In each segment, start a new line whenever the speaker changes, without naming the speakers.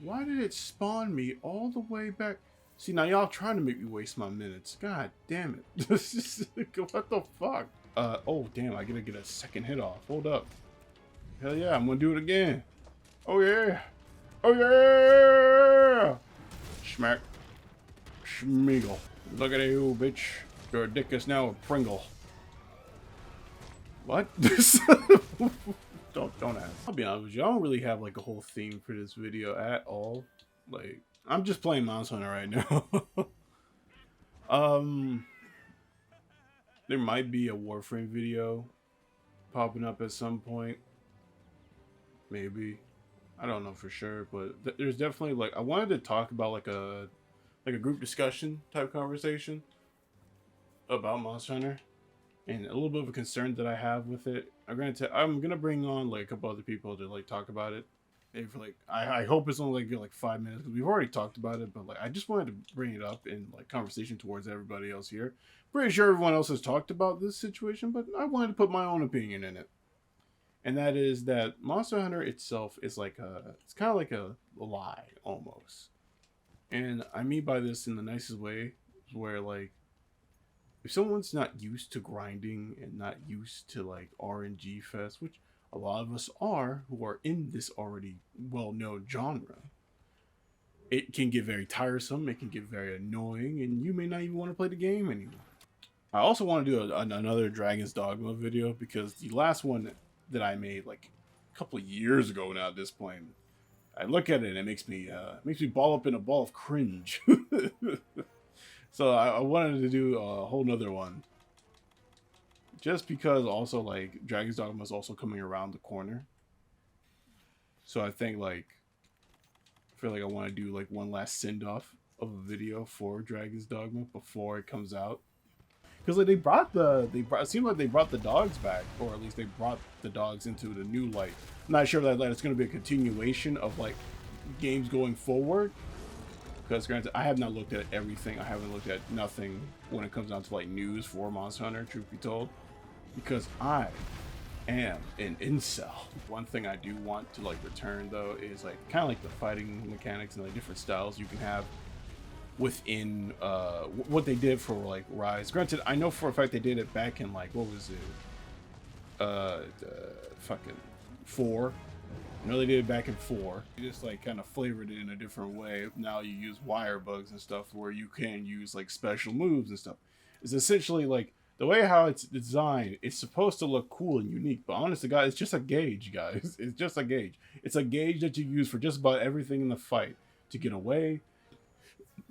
Why did it spawn me all the way back? See, now y'all trying to make me waste my minutes. God damn it. What the fuck? Oh damn, I gotta get a second hit off. Hold up. Hell yeah, I'm gonna do it again. Oh yeah. Oh yeah! Smack. Schmeagle. Look at you, bitch. Your dick is now a Pringle. What? Don't ask. I'll be honest with you, I don't really have like a whole theme for this video at all. Like, I'm just playing Monster Hunter right now. There might be a Warframe video popping up at some point. Maybe. I don't know for sure, but there's definitely like, I wanted to talk about like a group discussion type conversation about Monster Hunter and a little bit of a concern that I have with it. I'm gonna bring on like a couple other people to like talk about it. Maybe for like, I hope it's only like 5 minutes because we've already talked about it, but like I just wanted to bring it up in like conversation towards everybody else here. Pretty sure everyone else has talked about this situation, but I wanted to put my own opinion in it. And that is that Monster Hunter itself is like it's kind of like a lie almost. And I mean by this in the nicest way, where like, if someone's not used to grinding and not used to like RNG fest, which a lot of us are who are in this already well-known genre, it can get very tiresome, it can get very annoying, and you may not even want to play the game anymore. I also want to do another Dragon's Dogma video, because the last one that I made like a couple of years ago now at this point, I look at it and it makes me ball up in a ball of cringe. So I wanted to do a whole nother one, just because also like Dragon's Dogma is also coming around the corner. So I think like, I feel like I want to do like one last send off of a video for Dragon's Dogma before it comes out. Because like it seemed like they brought the dogs back, or at least they brought the dogs into the new light. I'm not sure that it's going to be a continuation of like games going forward. Because granted, I have not looked at everything. I haven't looked at nothing when it comes down to like news for Monster Hunter, truth be told. Because I am an incel. One thing I do want to like return though is like kind of like the fighting mechanics and like different styles you can have within what they did for like Rise. Granted, I know for a fact they did it back in like, what was it? Fucking 4. I know they did it back in 4. You just like kind of flavored it in a different way. Now you use wire bugs and stuff where you can use like special moves and stuff. It's essentially like the way how it's designed. It's supposed to look cool and unique, but honestly, guys, it's just a gauge, guys. It's just a gauge. It's a gauge that you use for just about everything in the fight, to get away,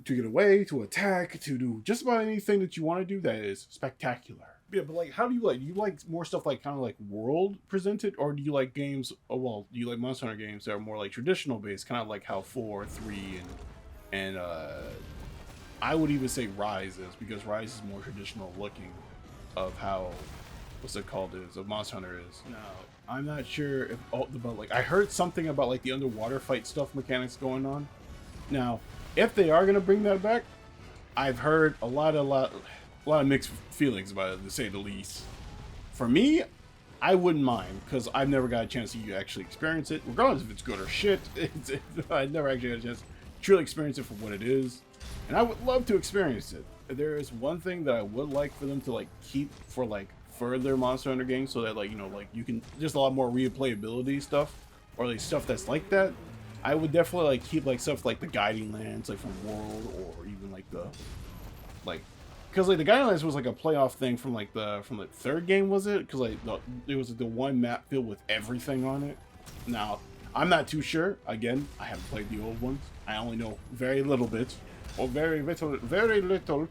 to attack, to do just about anything that you want to do that is spectacular. Yeah, but like, how do you like more stuff like kind of like world presented, or do you like games? Oh well, do you like Monster Hunter games that are more like traditional based, kind of like how 4, 3, and I would even say Rise is, because Rise is more traditional looking of how Monster Hunter is. Now, I'm not sure if but like I heard something about like the underwater fight stuff mechanics going on. Now, if they are gonna bring that back, I've heard a lot of mixed feelings about it, to say the least. For me, I wouldn't mind, because I've never got a chance to actually experience it, regardless if it's good or shit. I never actually had a chance to truly experience it for what it is, and I would love to experience it. There is one thing that I would like for them to like keep for like further Monster Hunter games, so that like, you know, like you can just a lot more replayability stuff, or like stuff that's like that. I would definitely like keep like stuff like the Guiding Lands, like from World, or even like the because like the Guiding Lands was like a playoff thing from the 3rd game, was it? Because like it was the one map filled with everything on it. Now I'm not too sure. Again, I haven't played the old ones. I only know very little bit, or very little.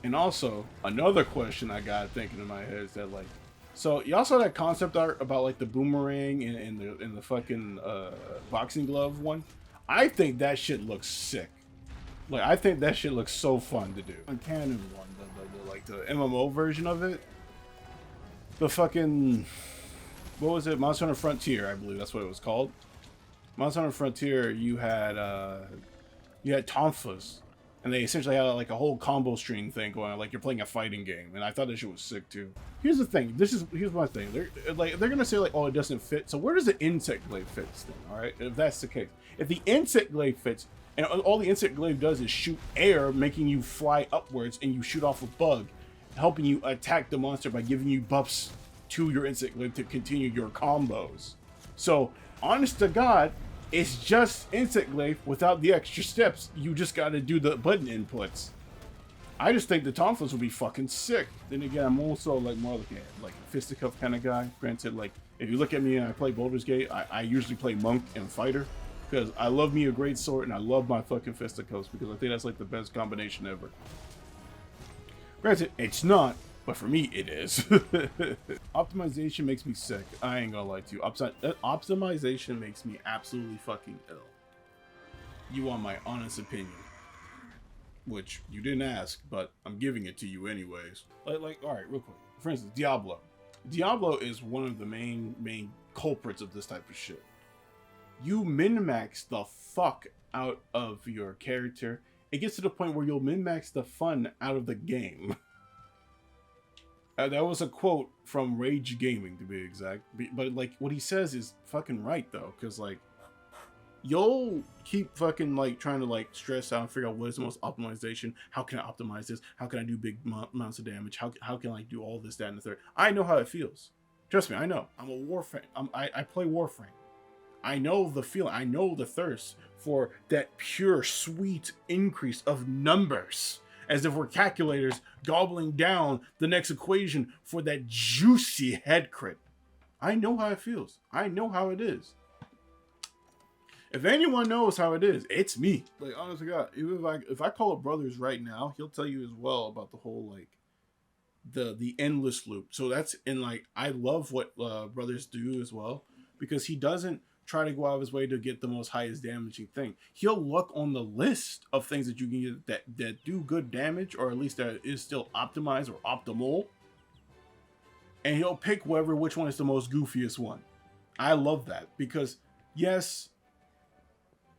And also another question I got thinking in my head is that like, so y'all saw that concept art about like the boomerang and the fucking boxing glove one? I think that shit looks sick. Like, I think that shit looks so fun to do. The canon one, the MMO version of it. The fucking, what was it? Monster Hunter Frontier, I believe that's what it was called. Monster Hunter Frontier, you had Tonfas And they essentially had like a whole combo string thing going on, like you're playing a fighting game. And I thought this shit was sick too. Here's the thing. Here's my thing. They're gonna say like, oh, it doesn't fit. So where does the insect glaive fit then? All right, if that's the case, if the insect glaive fits, and all the insect glaive does is shoot air, making you fly upwards, and you shoot off a bug, helping you attack the monster by giving you buffs to your insect glaive to continue your combos. So honest to God, it's just insect glaive without the extra steps. You just got to do the button inputs. I just think the Tonfas would be fucking sick. Then again, I'm also like more like a fisticuff kind of guy. Granted, like if you look at me and I play Baldur's Gate, I usually play monk and fighter because I love me a great sword and I love my fucking fisticuffs because I think that's like the best combination ever. Granted, it's not, but for me it is. Optimization makes me sick. I ain't gonna lie to you. Optimization makes me absolutely fucking ill. You want my honest opinion, which you didn't ask, but I'm giving it to you anyways. Like, all right, real quick. For instance, Diablo. Diablo is one of the main culprits of this type of shit. You min-max the fuck out of your character. It gets to the point where you'll min-max the fun out of the game. That was a quote from Rage Gaming, to be exact. But like, what he says is fucking right though, because like, you'll keep fucking like trying to like stress out and figure out what is the most optimization. How can I optimize this? How can I do big amounts of damage? How can I do all this, that, and the third? I know how it feels. Trust me, I know. I'm a Warframe. I play Warframe. I know the feeling. I know the thirst for that pure, sweet increase of numbers. As if we're calculators gobbling down the next equation for that juicy head crit. I know how it feels. I know how it is. If anyone knows how it is, it's me. Like, honestly, God, even if I call up Brothers right now, he'll tell you as well about the whole like the endless loop. So that's in like I love what Brothers do as well because he doesn't try to go out of his way to get the most highest damaging thing. He'll look on the list of things that you can get that do good damage, or at least that is still optimized or optimal, and he'll pick which one is the most goofiest one. I love that because yes,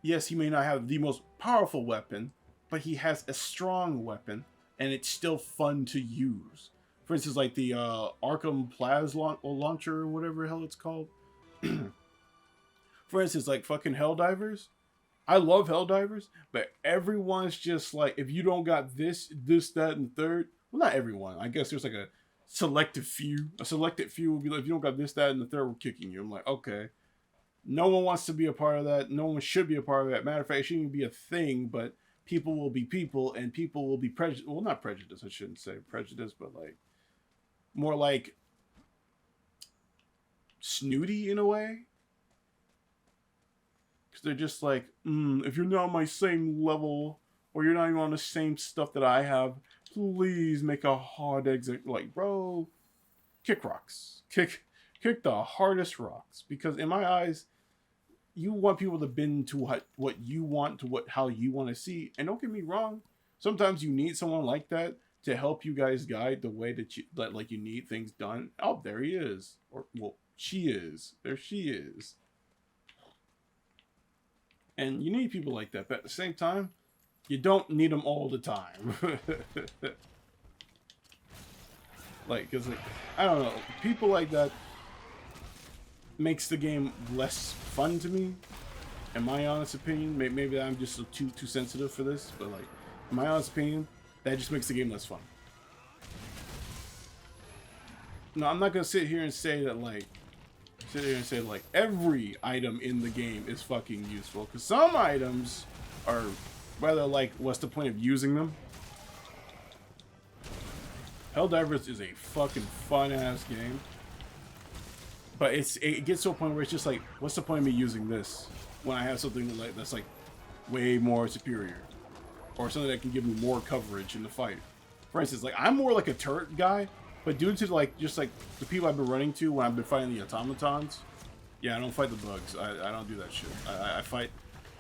he may not have the most powerful weapon, but he has a strong weapon, and it's still fun to use. For instance, like the Arkham Plasma launcher or whatever the hell it's called. For instance, like fucking Helldivers. I love Helldivers, but everyone's just like, if you don't got this, that, and third. Well, not everyone. I guess there's like a selective few. A selected few will be like, if you don't got this, that, and the third, we're kicking you. I'm like, okay. No one wants to be a part of that. No one should be a part of that. Matter of fact, it shouldn't even be a thing, but people will be people, and people will be prejudiced. Well, not prejudiced. I shouldn't say prejudice, but like, more like snooty in a way. They're just like, if you're not on my same level, or you're not even on the same stuff that I have, please make a hard exit. Like, bro, kick rocks. Kick the hardest rocks. Because in my eyes, you want people to bend to what you want, to how you want to see. And don't get me wrong, sometimes you need someone like that to help you guys guide the way that like you need things done. Oh, there he is. Or, well, she is. There she is. And you need people like that, but at the same time, you don't need them all the time. Like, cause like, I don't know, people like that makes the game less fun to me. In my honest opinion, maybe I'm just too sensitive for this, but like, in my honest opinion, that just makes the game less fun. No, I'm not gonna sit here and say that like. Sit here and say like every item in the game is fucking useful, because some items are rather like, what's the point of using them? Helldivers is a fucking fun ass game, but it gets to a point where it's just like, what's the point of me using this when I have something like that's like way more superior, or something that can give me more coverage in the fight? For instance, like I'm more like a turret guy. But due to like just like the people I've been running to when I've been fighting the automatons, yeah, I don't fight the bugs. I don't do that shit.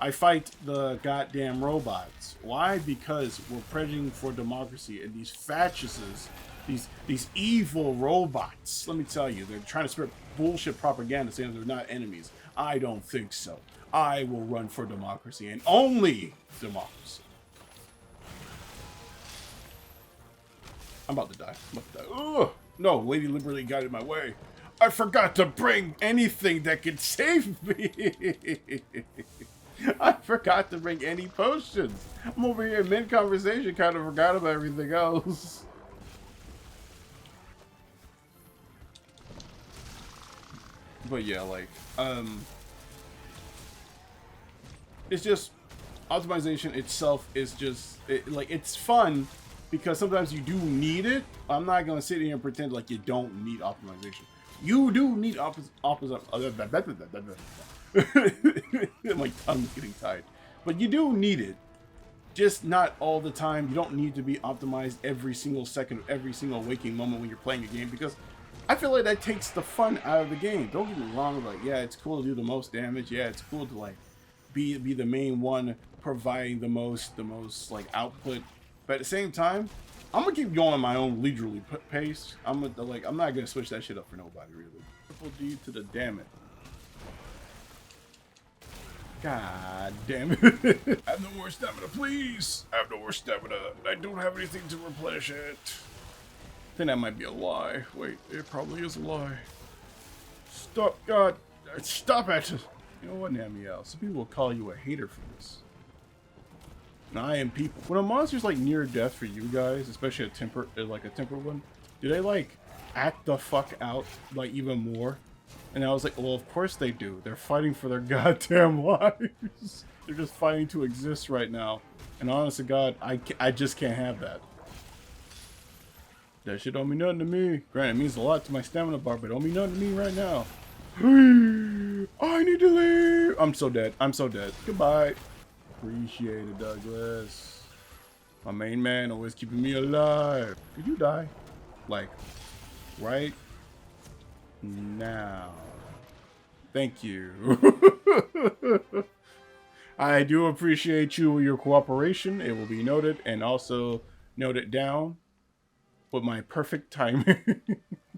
I fight the goddamn robots. Why? Because we're praying for democracy, and these fascists, these evil robots. Let me tell you, they're trying to spread bullshit propaganda saying they're not enemies. I don't think so. I will run for democracy and only democracy. I'm about to die. I'm about to die. Ugh! No, Lady Liberty got in my way. I forgot to bring anything that could save me. I forgot to bring any potions. I'm over here mid-conversation, kind of forgot about everything else. But yeah, like, it's just, optimization itself is just, it's fun, because sometimes you do need it. I'm not going to sit here and pretend like you don't need optimization. You do need my tongue's getting tied. But you do need it. Just not all the time. You don't need to be optimized every single second, every single waking moment when you're playing a game, because I feel like that takes the fun out of the game. Don't get me wrong, like, yeah, it's cool to do the most damage. Yeah, it's cool to like be the main one providing the most like output. But at the same time, I'm gonna keep going at my own leisurely pace. I'm not gonna switch that shit up for nobody, really. Triple D to the damn it. God damn it. I have no more stamina, please. I have no more stamina. I don't have anything to replenish it. I think that might be a lie. Wait, it probably is a lie. Stop, God. Stop it. You know what, Namiel? Some people will call you a hater for this. And I am people. When a monster's like near death for you guys, especially a temper one, do they like act the fuck out like even more? And I was like, well, of course they do. They're fighting for their goddamn lives. They're just fighting to exist right now. And honest to God, I just can't have that. That shit don't mean nothing to me. Granted, it means a lot to my stamina bar, but it don't mean nothing to me right now. I need to leave. I'm so dead. I'm so dead. Goodbye. Appreciate it, Douglas. My main man always keeping me alive. Could you die? Like, right now. Thank you. I do appreciate your cooperation. It will be noted, and also noted down with my perfect timing.